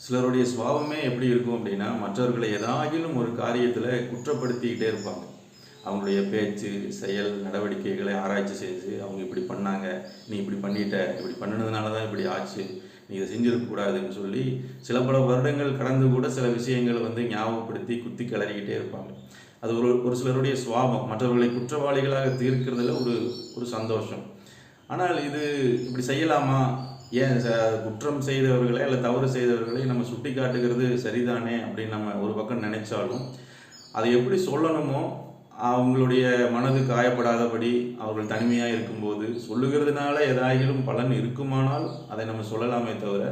சிலருடைய சுபாவமே எப்படி இருக்கும் அப்படின்னா, மற்றவர்களை ஏதாகிலும் ஒரு காரியத்தில் குற்றப்படுத்திக்கிட்டே இருப்பாங்க. அவங்களுடைய பேச்சு, செயல், நடவடிக்கைகளை ஆராய்ச்சி செஞ்சு, அவங்க இப்படி பண்ணாங்க, நீ இப்படி பண்ணிட்ட, இப்படி பண்ணினதுனால தான் இப்படி ஆச்சு, நீ இதை செஞ்சிருக்கக்கூடாதுன்னு சொல்லி சில பல வருடங்கள் கடந்து கூட சில விஷயங்களை ஞாபகப்படுத்தி குத்தி கிளறிக்கிட்டே இருப்பாங்க. அது ஒரு ஒரு சிலருடைய சுபாவம். மற்றவர்களை குற்றவாளிகளாக தீர்க்கிறதுல ஒரு ஒரு சந்தோஷம். ஆனால் இது இப்படி செய்யலாமா? ஏன் குற்றம் செய்தவர்களை அல்ல தவறு செய்தவர்களை நம்ம சுட்டி காட்டுகிறது சரிதானே அப்படின்னு நம்ம ஒரு பக்கம் நினைச்சாலும், அதை எப்படி சொல்லணுமோ அவங்களுடைய மனது காயப்படாதபடி அவர்கள் தனிமையாக இருக்கும்போது சொல்லுகிறதுனால ஏதாயிலும் பலன் இருக்குமானால் அதை நம்ம சொல்லலாமே தவிர,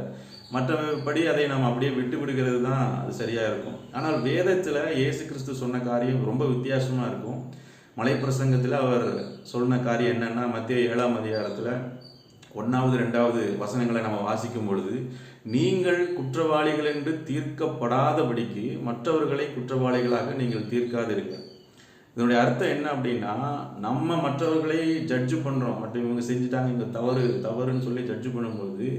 மற்றபடி அதை நாம் அப்படியே விட்டு விடுகிறது தான் அது சரியாக இருக்கும். ஆனால் வேதத்தில் இயேசு கிறிஸ்து சொன்ன காரியம் ரொம்ப வித்தியாசமாக இருக்கும். மலைப்பிரசங்கத்தில் அவர் சொன்ன காரியம் என்னன்னா, மத்திய 7ஆம் அதிகாரத்தில் 1வது 2வது வசனங்களை நம்ம வாசிக்கும் பொழுது, நீங்கள் குற்றவாளிகள் என்று தீர்க்கப்படாதபடிக்கு மற்றவர்களை குற்றவாளிகளாக நீங்கள் தீர்க்காதீர்கள். இதனுடைய அர்த்தம் என்ன அப்படின்னா, நம்ம மற்றவர்களை ஜட்ஜு பண்ணுறோம். இவங்க செஞ்சுட்டாங்க, இவங்க தவறுன்னு சொல்லி ஜட்ஜு பண்ணும்போது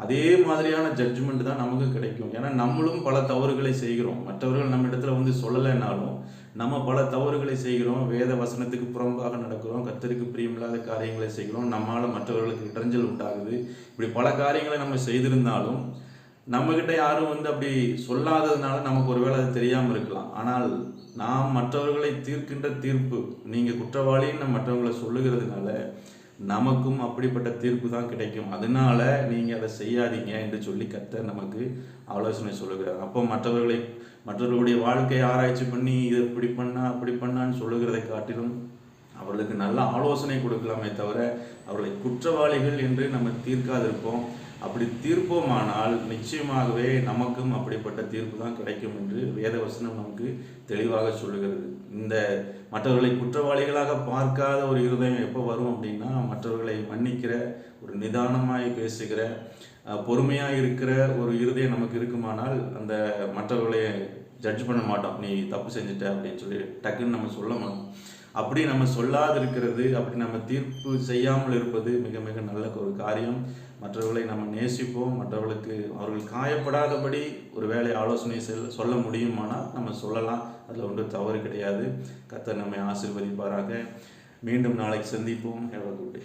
அதே மாதிரியான ஜட்ஜ்மெண்ட் தான் நமக்கு கிடைக்கும். ஏன்னா நம்மளும் பல தவறுகளை செய்கிறோம். மற்றவர்கள் நம்ம இடத்துல சொல்லலைன்னாலும் நம்ம பல தவறுகளை செய்கிறோம். வேத வசனத்துக்கு புறம்பாக நடக்கிறோம். கர்த்தருக்கு பிரியமில்லாத காரியங்களை செய்கிறோம். நம்மால் மற்றவர்களுக்கு இடைஞ்சல் உண்டாகுது. இப்படி பல காரியங்களை நம்ம செய்திருந்தாலும் நம்மக்கிட்ட யாரும் அப்படி சொல்லாததுனால நமக்கு ஒருவேளை அது தெரியாமல் இருக்கலாம். ஆனால் நாம் மற்றவர்களை தீர்க்கின்ற தீர்ப்பு, நீங்கள் குற்றவாளின்னு மற்றவங்களை சொல்லுகிறதுனால நமக்கும் அப்படிப்பட்ட தீர்ப்பு தான் கிடைக்கும். அதனால நீங்கள் அதை செய்யாதீங்க என்று சொல்லி கர்த்தர் நமக்கு ஆலோசனை சொல்லுகிறார். அப்போ மற்றவர்களுடைய வாழ்க்கையை ஆராய்ச்சி பண்ணி இதை இப்படி பண்ணா அப்படி பண்ணான்னு சொல்லுகிறதை காட்டிலும் அவர்களுக்கு நல்ல ஆலோசனை கொடுக்கலாமே தவிர அவர்களை குற்றவாளிகள் என்று நம்ம தீர்க்காதிருப்போம். அப்படி தீர்ப்போமானால் நிச்சயமாகவே நமக்கும் அப்படிப்பட்ட தீர்ப்பு தான் கிடைக்கும் என்று வேதவசனம் நமக்கு தெளிவாக சொல்லுகிறது. இந்த மற்றவர்களை குற்றவாளிகளாக பார்க்காத ஒரு இருதயம் எப்போ வரும் அப்படின்னா, மற்றவர்களை மன்னிக்கிற, ஒரு நிதானமாய் பேசுகிற, பொறுமையாக இருக்கிற ஒரு இருதயம் நமக்கு இருக்குமானால் அந்த மற்றவர்களை ஜட்ஜ் பண்ண மாட்டோம். நீ தப்பு செஞ்சுட்ட அப்படின்னு சொல்லி டக்குன்னு நம்ம சொல்ல மாட்டோம். அப்படி நம்ம சொல்லாது இருக்கிறது, அப்படி நம்ம தீர்ப்பு செய்யாமல் இருப்பது மிக மிக நல்ல ஒரு காரியம். மற்றவர்களை நம்ம நேசிப்போம். மற்றவர்களுக்கு அவர்கள் காயப்படாதபடி ஒரு வேலை ஆலோசனை சொல்ல முடியுமானால் நம்ம சொல்லலாம். அதில் ஒன்றும் தவறு கிடையாது. கர்த்தர் நம்மை ஆசீர்வதிப்பாராக. மீண்டும் நாளைக்கு சந்திப்போம். Have a good day.